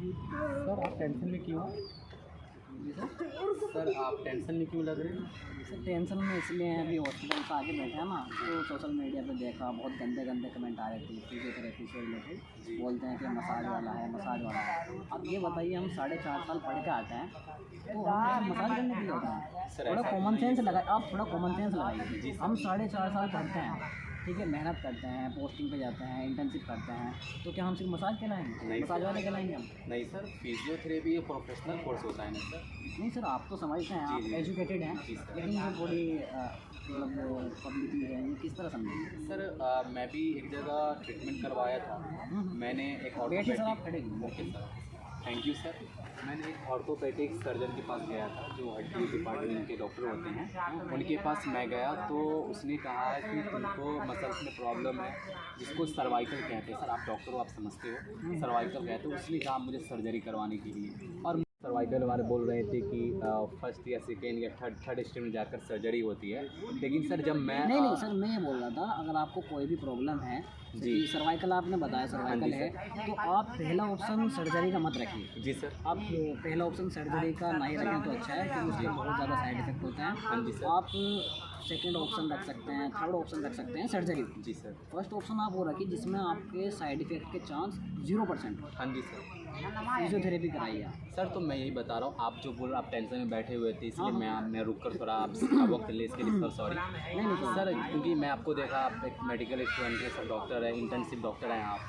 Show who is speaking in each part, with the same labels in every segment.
Speaker 1: Sir आप tension में क्यों? सर आप टेंशन में क्यों लग रहे हैं?
Speaker 2: सर टेंशन में इसलिए हैं, अभी हॉस्पिटल से आके बैठे हैं ना, तो सोशल मीडिया पे देखा, बहुत गंदे गंदे कमेंट आ रहे थे फिजियोथेरेपी से रिलेटेड। बोलते हैं कि मसाज वाला है, मसाज वाला है। अब ये बताइए, हम 4.5 साल पढ़ के आते हैं तो हम मसाज करने के लिए होते हैं? थोड़ा कॉमन सेंस लगाए आप, थोड़ा कॉमन सेंस लगाइए। हम 4.5 साल पढ़ते हैं, ठीक है, मेहनत करते हैं, पोस्टिंग पे जाते हैं, इंटर्नशिप करते हैं, तो क्या हम सिर्फ मसाज कहलाएंगे? मसाज वाले कहलाएंगे हम?
Speaker 1: नहीं सर, फिजियोथेरेपी एक प्रोफेशनल कोर्स होता है ना सर।
Speaker 2: नहीं सर, आप तो समझते हैं, आप एजुकेटेड हैं, लेकिन ये थोड़ी मतलब पब्लिकली है, ये किस तरह समझेंगे?
Speaker 1: सर मैं भी एक जगह ट्रीटमेंट करवाया था। मैंने एक
Speaker 2: बैठिए सर, आप खड़े हैं।
Speaker 1: Okay sir, thank you sir. मैंने एक ऑर्थोपेडिक सर्जन के पास गया था, जो हड्डी डिपार्टमेंट के डॉक्टर होते हैं। उनके पास मैं गया तो उसने कहा कि तुमको मसल्स में प्रॉब्लम है, जिसको सर्वाइकल कहते हैं। सर आप डॉक्टर हो, आप समझते हो, सर्वाइकल कहते हैं। उसने कहा मुझे सर्जरी करवाने के लिए, और सर्वाइकल वाले बोल रहे थे कि फर्स्ट या सेकेंड या थर्ड स्टेज में जाकर सर्जरी होती है। लेकिन सर जब मैं
Speaker 2: नहीं सर, मैं ये बोल रहा था, अगर आपको कोई भी प्रॉब्लम है जी, सर्वाइकल आपने बताया सर्वाइकल है, तो आप पहला ऑप्शन सर्जरी का मत रखिए।
Speaker 1: जी सर,
Speaker 2: आप पहला ऑप्शन सर्जरी का नहीं रखें तो अच्छा है, क्योंकि उसके बहुत ज़्यादा साइड इफेक्ट होते हैं।
Speaker 1: हाँ जी सर।
Speaker 2: आप सेकंड ऑप्शन रख सकते हैं, थर्ड ऑप्शन रख सकते हैं सर्जरी।
Speaker 1: जी सर।
Speaker 2: फर्स्ट ऑप्शन आप वो रखिए जिसमें आपके साइड इफेक्ट के चांस 0% हो।
Speaker 1: हाँ जी सर।
Speaker 2: फिजियोथेरेपी कराइए
Speaker 1: सर। तो मैं यही बता रहा हूँ, आप जो बोल आप टेंशन में बैठे हुए थे, इसलिए मैं रुक कर थोड़ा आप वक्त ले, इसके लिए सॉरी।
Speaker 2: नहीं
Speaker 1: सर, क्योंकि मैं आपको देखा आप एक मेडिकल स्टूडेंट है, सर डॉक्टर है, इंटर्नशिप डॉक्टर हैं आप,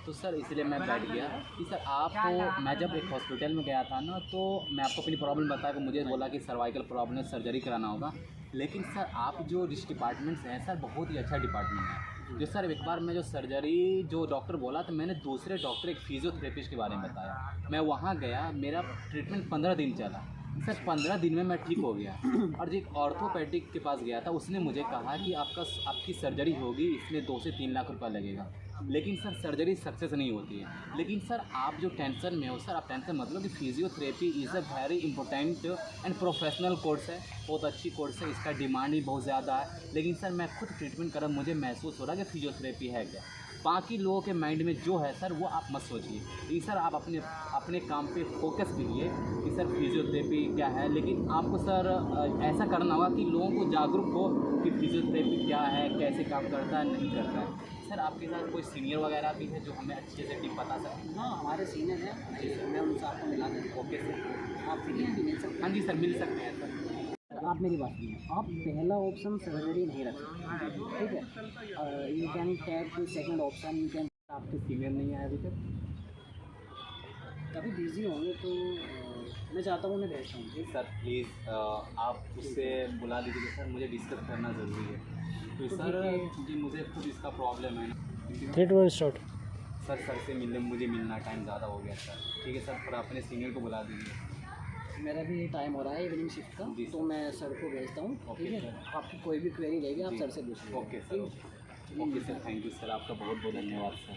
Speaker 1: तो सर इसलिए मैं बैठ गया कि सर आपको, मैं जब एक हॉस्पिटल में गया था ना, तो मैं आपको अपनी प्रॉब्लम बताया कि मुझे बोला कि सर्वाइकल प्रॉब्लम सर्जरी कराना होगा। लेकिन सर आप जो जिस डिपार्टमेंट्स हैं सर, बहुत ही अच्छा डिपार्टमेंट है। जो सर एक बार मैं जो सर्जरी जो डॉक्टर बोला, तो मैंने दूसरे डॉक्टर एक फिजियोथेरेपिस्ट के बारे में बताया। मैं वहाँ गया, मेरा ट्रीटमेंट 15 दिन चला सर। 15 दिन में मैं ठीक हो गया। और जो एक ऑर्थोपेडिक के पास गया था, उसने मुझे कहा कि आपकी सर्जरी होगी, इसमें 2 से 3 लाख रुपया लगेगा। लेकिन सर सर्जरी सक्सेस नहीं होती है। लेकिन सर आप जो टेंशन में हो सर, आप टेंशन मतलब कि physiotherapy is a very important and professional course है, बहुत अच्छी कोर्स है, इसका डिमांड भी बहुत ज़्यादा है। लेकिन सर मैं खुद ट्रीटमेंट कर मुझे महसूस हो रहा है कि फिजियोथेरेपी है क्या। बाकी लोगों के माइंड में जो है सर, वो आप मत सोचिए। लेकिन सर आप अपने काम पे फोकस कीजिए कि सर फिजियोथेरेपी क्या है। लेकिन आपको सर ऐसा करना होगा कि लोगों को जागरूक हो कि फिजियोथेरेपी क्या है, कैसे काम करता है, नहीं करता है। सर आपके साथ कोई सीनियर वगैरह भी है जो हमें अच्छे से टिप बता सकें?
Speaker 2: हाँ, हमारे सीनियर हैं, मैं उनसे आपको मिला देता हूँ।
Speaker 1: ओके सर,
Speaker 2: आप सीनियर भी मिल सकते हैं।
Speaker 1: हाँ जी सर, मिल सकते हैं सर।
Speaker 2: आप मेरी बात सुनिए, आप पहला ऑप्शन सर्जरी नहीं रख सकते, ठीक है? You can take second option, you can.
Speaker 1: आपके सीनियर नहीं आए अभी तक?
Speaker 2: कभी बिजी होंगे तो मैं चाहता हूँ उन्हें भेजता हूँ।
Speaker 1: सर प्लीज़ आप उससे बुला लीजिए सर, मुझे डिस्कस करना ज़रूरी है। तो सर क्योंकि मुझे खुद इसका प्रॉब्लम है ना।
Speaker 2: 3 2 स्टार्ट।
Speaker 1: सर से मुझे मिलना टाइम ज़्यादा हो गया सर। ठीक है सर, पर अपने सीनियर को बुला दीजिए।
Speaker 2: मेरा भी टाइम हो रहा है इवनिंग शिफ्ट का, तो मैं सर को भेजता हूँ, ठीक है? आपकी कोई भी क्वेरी रहेगी आप सर से पूछिए।
Speaker 1: Okay sir, okay sir, thank you sir, आपका बहुत बहुत धन्यवाद सर।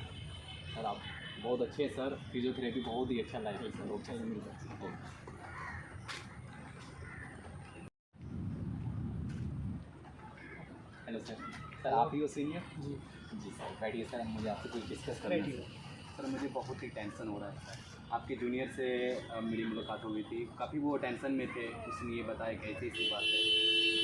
Speaker 1: सर आप बहुत अच्छे हैं सर, फिजियोथेरेपी बहुत ही अच्छा लाइफ है सर। ओके सर, मिलता है। हेलो सर, सर आप ही हो सीनियर?
Speaker 2: जी
Speaker 1: जी सर, बैठिए सर, मुझे आपसे कुछ डिस्कस करना है। सर मुझे बहुत ही टेंशन हो रहा है सर। आपके जूनियर से मेरी मुलाकात हुई थी, काफ़ी वो टेंशन में थे, उसने ये बताया कि ऐसी बात है।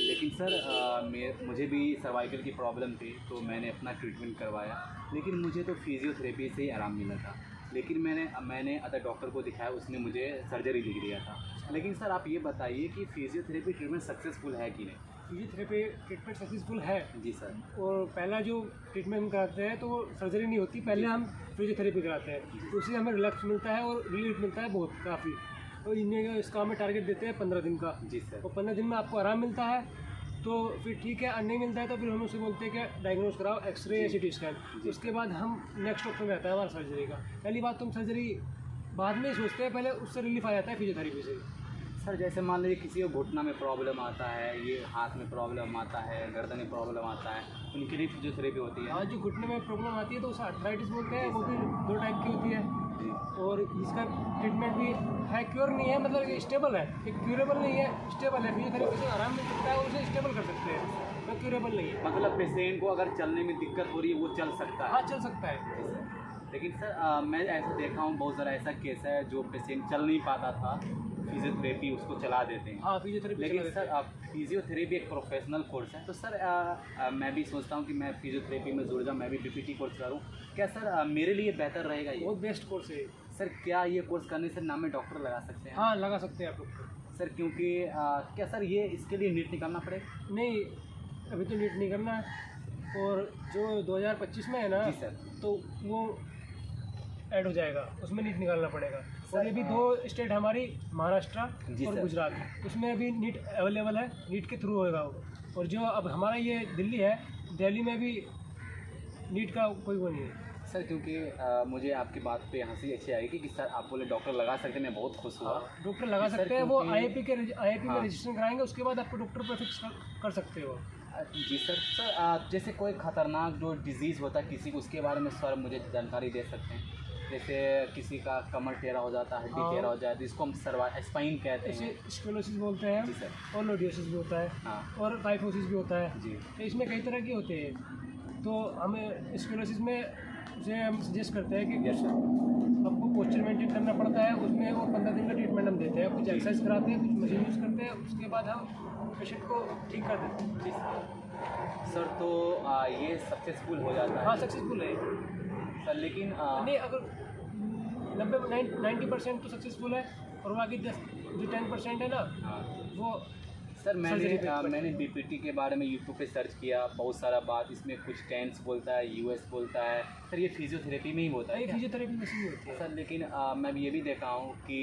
Speaker 1: लेकिन सर मुझे भी सर्वाइकल की प्रॉब्लम थी, तो मैंने अपना ट्रीटमेंट करवाया। लेकिन मुझे तो फिजियोथेरेपी से ही आराम मिला था। लेकिन मैंने अदर डॉक्टर को दिखाया, उसने मुझे सर्जरी लिख दिया था। लेकिन सर आप ये बताइए कि फिजियोथेरेपी ट्रीटमेंट सक्सेसफुल है कि नहीं?
Speaker 3: फिजियोथेरेपी ट्रीटमेंट सक्सेसफुल है।
Speaker 1: जी सर।
Speaker 3: और पहला जो ट्रीटमेंट कराते हैं तो वो सर्जरी नहीं होती, पहले हम फिजियोथेरेपी कराते हैं, तो उससे हमें रिलैक्स मिलता है और रिलीफ मिलता है बहुत काफ़ी। और इन्हें इसका हमें टारगेट देते हैं 15 दिन का।
Speaker 1: जी सर।
Speaker 3: और 15 दिन में आपको आराम मिलता है तो फिर ठीक है, और नहीं मिलता है तो फिर हम उससे बोलते हैं कि डायग्नोज कराओ, एक्सरे या सिटी स्कैन। उसके बाद हम नेक्स्ट ऑप्शन रहता है हमारा सर्जरी का। पहली बात तो हम सर्जरी बाद में ही सोचते हैं, पहले उससे रिलीफ आ जाता है फिजियोथेरेपी से।
Speaker 1: सर जैसे मान लीजिए किसी को घुटना में प्रॉब्लम आता है, ये हाथ में प्रॉब्लम आता है, गर्दन में प्रॉब्लम आता है, उनके लिए फिजियोथेरेपी होती है।
Speaker 3: आज जो घुटने में प्रॉब्लम आती है तो उसे आर्थराइटिस बोलते हैं, वो भी 2 टाइप की होती है। और इसका ट्रीटमेंट भी है, क्योर नहीं है, मतलब ये स्टेबल है, एक क्यूरेबल नहीं है, स्टेबल है। फिजियोथेरेपी से आराम मिल सकता है और उसे स्टेबल कर सकते हैं, तो क्यूरेबल नहीं है।
Speaker 1: मतलब पेशेंट को अगर चलने में दिक्कत हो रही है वो चल सकता है?
Speaker 3: हाँ, चल सकता है।
Speaker 1: लेकिन सर मैं ऐसा देखा हूँ बहुत सारा ऐसा केस है जो पेशेंट चल नहीं पाता था, फिजियोथेरेपी उसको चला देते हैं।
Speaker 3: हाँ फिजियोथेरेपी
Speaker 1: लेकिन सर फिजियोथेरेपी एक प्रोफेशनल कोर्स है, तो सर मैं भी सोचता हूँ कि मैं फिजियोथेरेपी में जुड़ जाऊँ, मैं भी बीपीटी कोर्स करूँ। क्या सर मेरे लिए बेहतर रहेगा ये?
Speaker 3: बहुत बेस्ट कोर्स है।
Speaker 1: सर क्या ये कोर्स करने से नाम में डॉक्टर लगा सकते हैं?
Speaker 3: हाँ लगा सकते हैं आप लोग।
Speaker 1: सर क्योंकि क्या सर ये इसके लिए नीट निकालना पड़ेगा?
Speaker 3: नहीं अभी तो नीट नहीं करना है, और जो 2025 में है ना,
Speaker 1: जी सर,
Speaker 3: तो वो ऐड हो जाएगा, उसमें नीट निकालना पड़ेगा। और ये भी 2 स्टेट हमारी, महाराष्ट्र
Speaker 1: जी
Speaker 3: और
Speaker 1: सर।
Speaker 3: गुजरात, उसमें अभी नीट अवेलेबल है, नीट के थ्रू होएगा वो। और जो अब हमारा ये दिल्ली है, दिल्ली में भी नीट का कोई वो नहीं है।
Speaker 1: सर क्योंकि मुझे आपकी बात पे हंसी अच्छी आएगी कि सर आप बोले डॉक्टर लगा सकते हैं, मैं बहुत खुश हुआ।
Speaker 3: डॉक्टर लगा
Speaker 1: सर,
Speaker 3: सकते हैं, वो
Speaker 1: क्योंकि-
Speaker 3: आईआईपी में
Speaker 1: हाँ।
Speaker 3: रजिस्ट्रेशन कराएंगे, उसके बाद आपको डॉक्टर पर फिक्स कर सकते हो।
Speaker 1: जी सर। सर जैसे कोई खतरनाक जो डिजीज़ होता है किसी को, उसके बारे में सर मुझे जानकारी दे सकते हैं? जैसे किसी का कमर टेढ़ा हो जाता है, हड्डी
Speaker 3: हाँ।
Speaker 1: टेढ़ा हो जाता है, इसको हम स्पाइन कहते
Speaker 3: ऐसे
Speaker 1: हैं।
Speaker 3: स्क्लेरोसिस बोलते हैं
Speaker 1: जी सर।
Speaker 3: और नोडियोसिस भी होता है,
Speaker 1: हाँ
Speaker 3: और टाइफोसिस भी होता है।
Speaker 1: जी।
Speaker 3: तो इसमें कई तरह के होते हैं। तो हमें स्क्लेरोसिस में से हम सजेस्ट करते हैं कि
Speaker 1: यस सर।
Speaker 3: आपको पोस्चर मेंटेन करना पड़ता है, उसमें वो 15 दिन का ट्रीटमेंट हम देते हैं, कुछ
Speaker 1: जी।
Speaker 3: एक्सरसाइज कराते हैं, कुछ मशीन यूज़ करते हैं, उसके बाद हम पेशेंट को ठीक कर देते हैं।
Speaker 1: जी सर। तो ये सक्सेसफुल हो जाता
Speaker 3: हाँ
Speaker 1: है
Speaker 3: सक्सेसफुल है।
Speaker 1: सर, लेकिन
Speaker 3: नहीं अगर 90% तो सक्सेसफुल है, और बाकी 10% है ना,
Speaker 1: हाँ।
Speaker 3: वो
Speaker 1: सर
Speaker 3: सर्जरी पे
Speaker 1: मैंने बीपीटी के बारे में यूट्यूब पे सर्च किया, बहुत सारा बात इसमें, कुछ टेंस बोलता है, यूएस बोलता है। सर ये फिजियोथेरेपी में ही होता है क्या?
Speaker 3: फिजियोथेरेपी मशीन होती है।
Speaker 1: सर लेकिन मैं ये भी देखा हूँ कि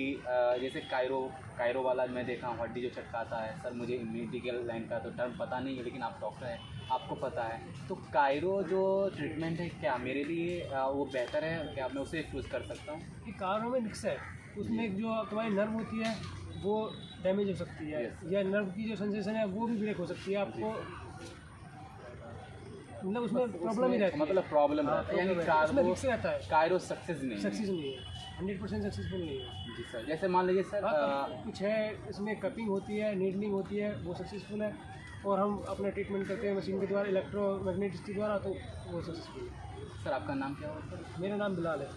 Speaker 1: जैसे कायरो वाला मैं देखा हूँ, हड्डी जो चटकाता है। सर मुझे मेडिकल लाइन का तो टर्म पता नहीं है, लेकिन आप डॉक्टर हैं, आपको पता है। तो कायरो जो ट्रीटमेंट है, क्या मेरे लिए वो बेहतर है? क्या मैं उसे चूज़ कर सकता हूँ?
Speaker 3: कि कारों में निक्स है, उसमें जो तुम्हारी नर्व होती है वो डैमेज हो सकती है,
Speaker 1: Yes.
Speaker 3: या नर्व की जो सेंसेशन है वो भी ब्रेक हो सकती है आपको, मतलब उसमें प्रॉब्लम ही रहती है।
Speaker 1: मतलब प्रॉब्लम
Speaker 3: हाँ,
Speaker 1: रहता है, यानी
Speaker 3: problem रहती है। उसमें
Speaker 1: कायरो
Speaker 3: रिस्क रहता है,
Speaker 1: कायरो सक्सेस नहीं है।
Speaker 3: सक्सेस नहीं है, 100% सक्सेसफुल नहीं है।
Speaker 1: जी सर। जैसे मान लीजिए सर
Speaker 3: कुछ है इसमें, कपिंग होती है, नीडलिंग होती है, वो सक्सेसफुल है, और हम अपना ट्रीटमेंट करते हैं मशीन के द्वारा, इलेक्ट्रोमैग्नेटिक्स के द्वारा, तो वो सक्सेसफुल है।
Speaker 1: सर आपका नाम क्या होगा सर?
Speaker 3: मेरा नाम बिलाल है।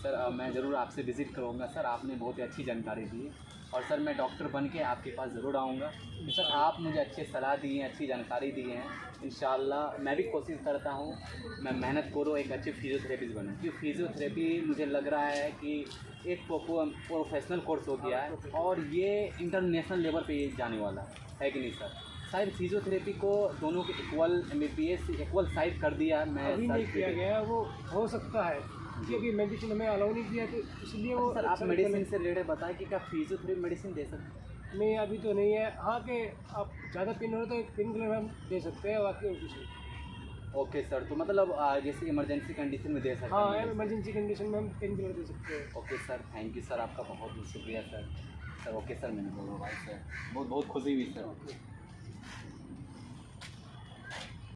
Speaker 1: सर मैं ज़रूर आपसे विज़िट करूँगा सर, आपने बहुत ही अच्छी जानकारी दी है, और सर मैं डॉक्टर बन के आपके पास ज़रूर आऊँगा। सर आप मुझे अच्छे सलाह दिए हैं, अच्छी जानकारी दी हैं। इंशाल्लाह मैं भी कोशिश करता हूँ, मैं मेहनत करूँ, एक अच्छे फिजियोथेरेपिस्ट बनूँ, क्योंकि फिजियोथेरेपी मुझे लग रहा है कि एक प्रोफेशनल कोर्स हो गया है, और ये इंटरनेशनल लेवल पे जाने वाला है कि नहीं सर? शायद फिजियोथेरेपी को दोनों के इक्वल MBBS इक्वल साइड कर दिया है। मैं
Speaker 3: अभी नहीं किया गया है, वो हो सकता है, क्योंकि मेडिसिन हमें अलाउ नहीं किया, तो इसलिए वो
Speaker 1: सर आप मेडिसिन से रिलेटेड बताएं कि क्या फिजियोथेरेपी मेडिसिन दे सकते हैं?
Speaker 3: नहीं अभी तो नहीं है। हाँ कि आप ज़्यादा पेन हो रहा है तो पेन किलर हम दे सकते हैं, बाकी और कुछ नहीं।
Speaker 1: ओके सर, तो मतलब जैसे इमरजेंसी कंडीशन में दे सकते
Speaker 3: हाँ
Speaker 1: हैं?
Speaker 3: इमरजेंसी कंडीशन में हम पेन किलर दे सकते हैं।
Speaker 1: Okay sir, thank you sir, आपका बहुत बहुत शुक्रिया सर। सर ओके सर, मैंने बोला भाई सर, बहुत बहुत खुशी हुई सर।